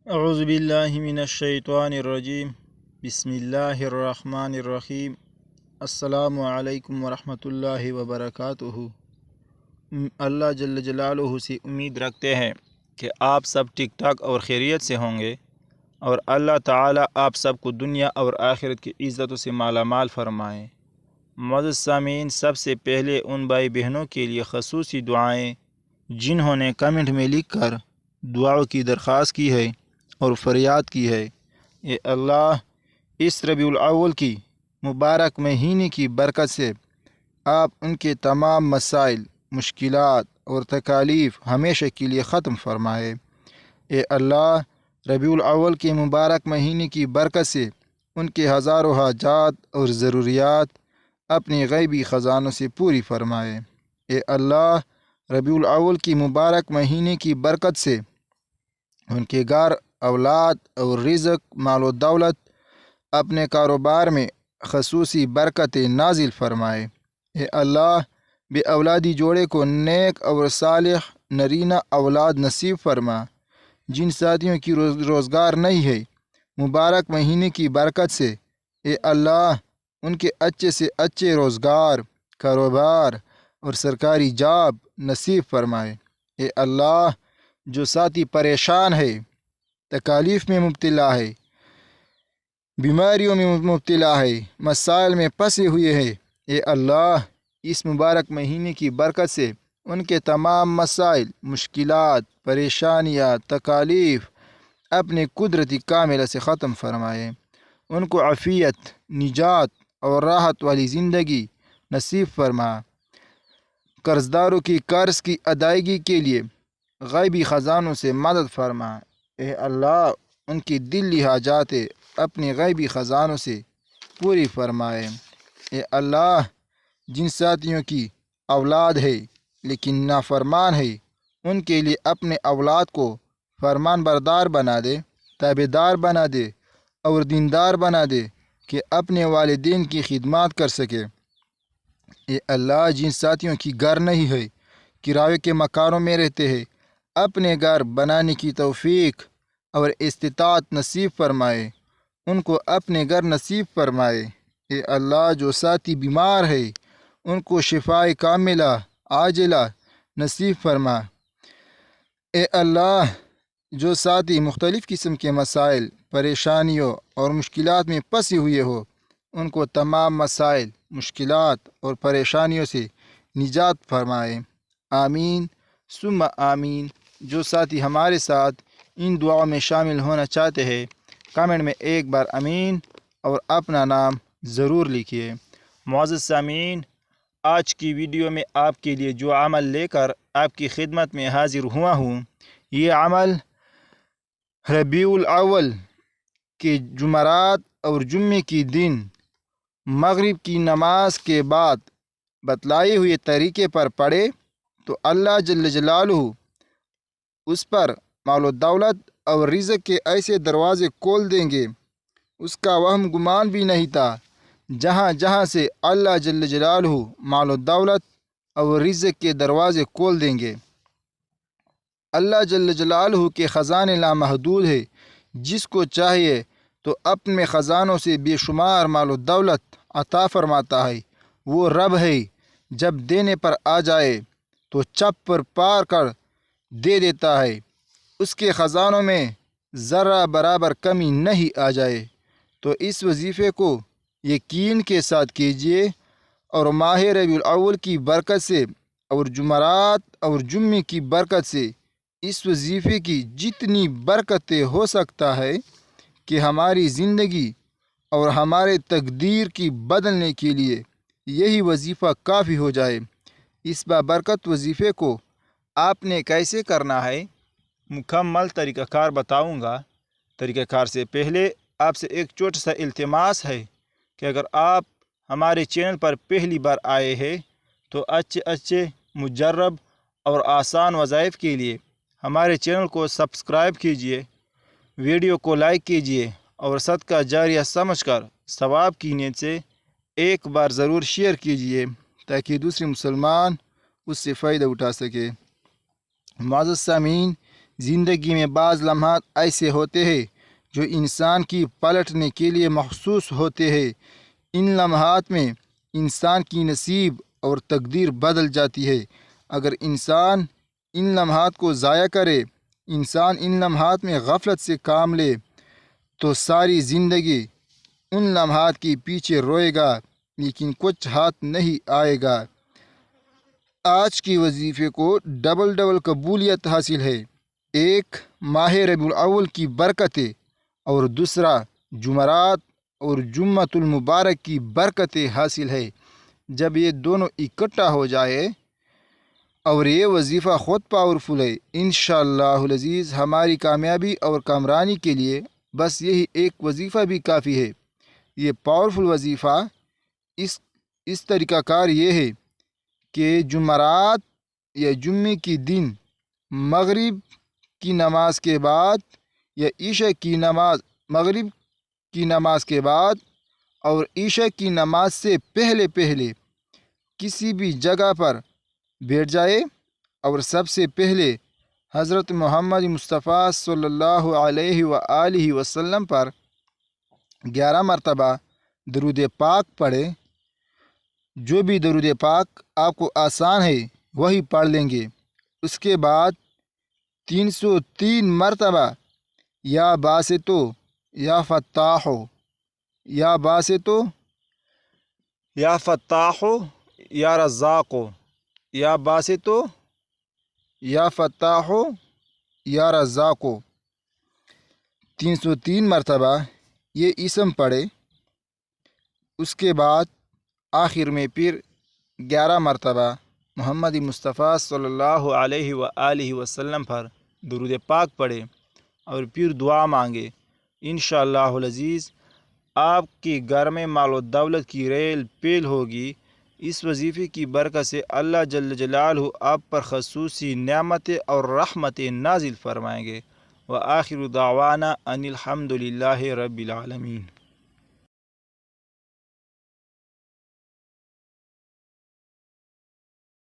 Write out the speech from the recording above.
اعوذ باللہ من الشیطان الرجیم بسم اللہ الرحمن الرحیم السلام علیکم ورحمۃ اللہ وبرکاتہ۔ اللہ جل جلالہ سے امید رکھتے ہیں کہ آپ سب ٹھیک ٹھاک اور خیریت سے ہوں گے، اور اللہ تعالی آپ سب کو دنیا اور آخرت کی عزتوں سے مالا مال فرمائیں۔ معزز سامعین، سب سے پہلے ان بھائی بہنوں کے لیے خصوصی دعائیں جنہوں نے کمنٹ میں لکھ کر دعاؤں کی درخواست کی ہے اور فریاد کی ہے، اے اللہ اس ربیع الاول کی مبارک مہینے کی برکت سے آپ ان کے تمام مسائل، مشکلات اور تکالیف ہمیشہ کے لیے ختم فرمائے۔ اے اللہ ربیع الاول کے مبارک مہینے کی برکت سے ان کے ہزاروں حاجات اور ضروریات اپنے غیبی خزانوں سے پوری فرمائے۔ اے اللہ ربیع الاول کی مبارک مہینے کی برکت سے ان کے گھر، اولاد اور رزق، مال و دولت، اپنے کاروبار میں خصوصی برکت نازل فرمائے۔ اے اللہ بے اولادی جوڑے کو نیک اور صالح نرینہ اولاد نصیب فرما۔ جن ساتھیوں کی روزگار نہیں ہے، مبارک مہینے کی برکت سے اے اللہ ان کے اچھے سے اچھے روزگار، کاروبار اور سرکاری جاب نصیب فرمائے۔ اے اللہ جو ساتھی پریشان ہے، تکالیف میں مبتلا ہے، بیماریوں میں مبتلا ہے، مسائل میں پھنسے ہوئے ہیں، اے اللہ اس مبارک مہینے کی برکت سے ان کے تمام مسائل، مشکلات، پریشانیاں، تکالیف اپنے قدرتی کاملہ سے ختم فرمائے۔ ان کو عافیت، نجات اور راحت والی زندگی نصیب فرما۔ قرض داروں کی قرض کی ادائیگی کے لیے غیبی خزانوں سے مدد فرما۔ اے اللہ ان کی دلی حاجات اپنے غیبی خزانوں سے پوری فرمائے۔ اے اللہ جن ساتھیوں کی اولاد ہے لیکن نافرمان ہے، ان کے لیے اپنے اولاد کو فرمان بردار بنا دے، تابع دار بنا دے اور دیندار بنا دے کہ اپنے والدین کی خدمات کر سکے۔ اے اللہ جن ساتھیوں کی گھر نہیں ہے، کرائے کے مکانوں میں رہتے ہیں، اپنے گھر بنانے کی توفیق اور استطاعت نصیب فرمائے، ان کو اپنے گھر نصیب فرمائے۔ اے اللہ جو ساتھی بیمار ہے، ان کو شفائے کاملہ عاجلہ نصیب فرما۔ اے اللہ جو ساتھی مختلف قسم کے مسائل، پریشانیوں اور مشکلات میں پھنسے ہوئے ہو، ان کو تمام مسائل، مشکلات اور پریشانیوں سے نجات فرمائے۔ آمین ثم آمین۔ جو ساتھی ہمارے ساتھ ان دعاؤں میں شامل ہونا چاہتے ہیں، کمنٹ میں ایک بار امین اور اپنا نام ضرور لکھیے۔ معزز سامعین، آج کی ویڈیو میں آپ کے لیے جو عمل لے کر آپ کی خدمت میں حاضر ہوا ہوں، یہ عمل ربیع الاول کے جمعرات اور جمعے کی دن مغرب کی نماز کے بعد بتلائے ہوئے طریقے پر پڑھے تو اللہ جل جلالہ اس پر مال و دولت اور رزق کے ایسے دروازے کھول دیں گے، اس کا وہم گمان بھی نہیں تھا۔ جہاں جہاں سے اللہ جل جلالہ مال و دولت اور رزق کے دروازے کھول دیں گے۔ اللہ جل جلالہ کے خزانے لامحدود ہے، جس کو چاہیے تو اپنے خزانوں سے بے شمار مال و دولت عطا فرماتا ہے۔ وہ رب ہے، جب دینے پر آ جائے تو چپ پر پار کر دے دیتا ہے، اس کے خزانوں میں ذرہ برابر کمی نہیں آ جائے۔ تو اس وظیفے کو یقین کے ساتھ کیجیے اور ماہ ربیع الاول کی برکت سے اور جمعرات اور جمعے کی برکت سے اس وظیفے کی جتنی برکتیں ہو سکتا ہے کہ ہماری زندگی اور ہمارے تقدیر کی بدلنے کے لیے یہی وظیفہ کافی ہو جائے۔ اس بابرکت وظیفے کو آپ نے کیسے کرنا ہے، مکمل طریقہ کار بتاؤں گا۔ طریقہ کار سے پہلے آپ سے ایک چھوٹا سا التماس ہے کہ اگر آپ ہمارے چینل پر پہلی بار آئے ہیں تو اچھے مجرب اور آسان وظائف کے لیے ہمارے چینل کو سبسکرائب کیجئے، ویڈیو کو لائک کیجئے اور صدقہ جاریہ سمجھ کر ثواب کی نیت سے ایک بار ضرور شیئر کیجئے تاکہ دوسرے مسلمان اس سے فائدہ اٹھا سکے۔ معزز سامعین، زندگی میں بعض لمحات ایسے ہوتے ہیں جو انسان کی پلٹنے کے لیے مخصوص ہوتے ہیں۔ ان لمحات میں انسان کی نصیب اور تقدیر بدل جاتی ہے۔ اگر انسان ان لمحات کو ضائع کرے، انسان ان لمحات میں غفلت سے کام لے، تو ساری زندگی ان لمحات کے پیچھے روئے گا، لیکن کچھ ہاتھ نہیں آئے گا۔ آج کے وظیفے کو ڈبل قبولیت حاصل ہے۔ ایک ماہ ربیع الاول کی برکتیں اور دوسرا جمعرات اور جمعۃ المبارک کی برکتیں حاصل ہے۔ جب یہ دونوں اکٹھا ہو جائے اور یہ وظیفہ خود پاورفل ہے، انشاءاللہ العزیز ہماری کامیابی اور کامرانی کے لیے بس یہی ایک وظیفہ بھی کافی ہے۔ یہ پاورفل وظیفہ اس طریقہ کار یہ ہے کہ جمعرات یا جمعے کی دن مغرب کی نماز کے بعد یا عشاء کی نماز مغرب کی نماز کے بعد اور عشاء کی نماز سے پہلے کسی بھی جگہ پر بیٹھ جائے اور سب سے پہلے حضرت محمد مصطفیٰ صلی اللہ علیہ وآلہ وسلم پر 11 مرتبہ درود پاک پڑھے۔ جو بھی درود پاک آپ کو آسان ہے وہی پڑھ لیں گے۔ اس کے بعد 303 مرتبہ یا باسطو یا فتاحو یا باسطو یا فتاحو یا رزاقو یا باسطو یا فتاحو یا رزاقو 303 مرتبہ یہ اسم پڑھے۔ اس کے بعد آخر میں پھر 11 مرتبہ محمد مصطفیٰ صلی اللہ علیہ وآلہ وسلم پر درود پاک پڑھے اور پھر دعا مانگے۔ انشاءاللہ العزیز آپ کے گھر میں مال و دولت کی ریل پیل ہوگی۔ اس وظیفے کی برکت سے اللہ جل جلالہ آپ پر خصوصی نعمتیں اور رحمتیں نازل فرمائیں گے۔ وآخر دعوانا ان الحمد للہ رب العالمین۔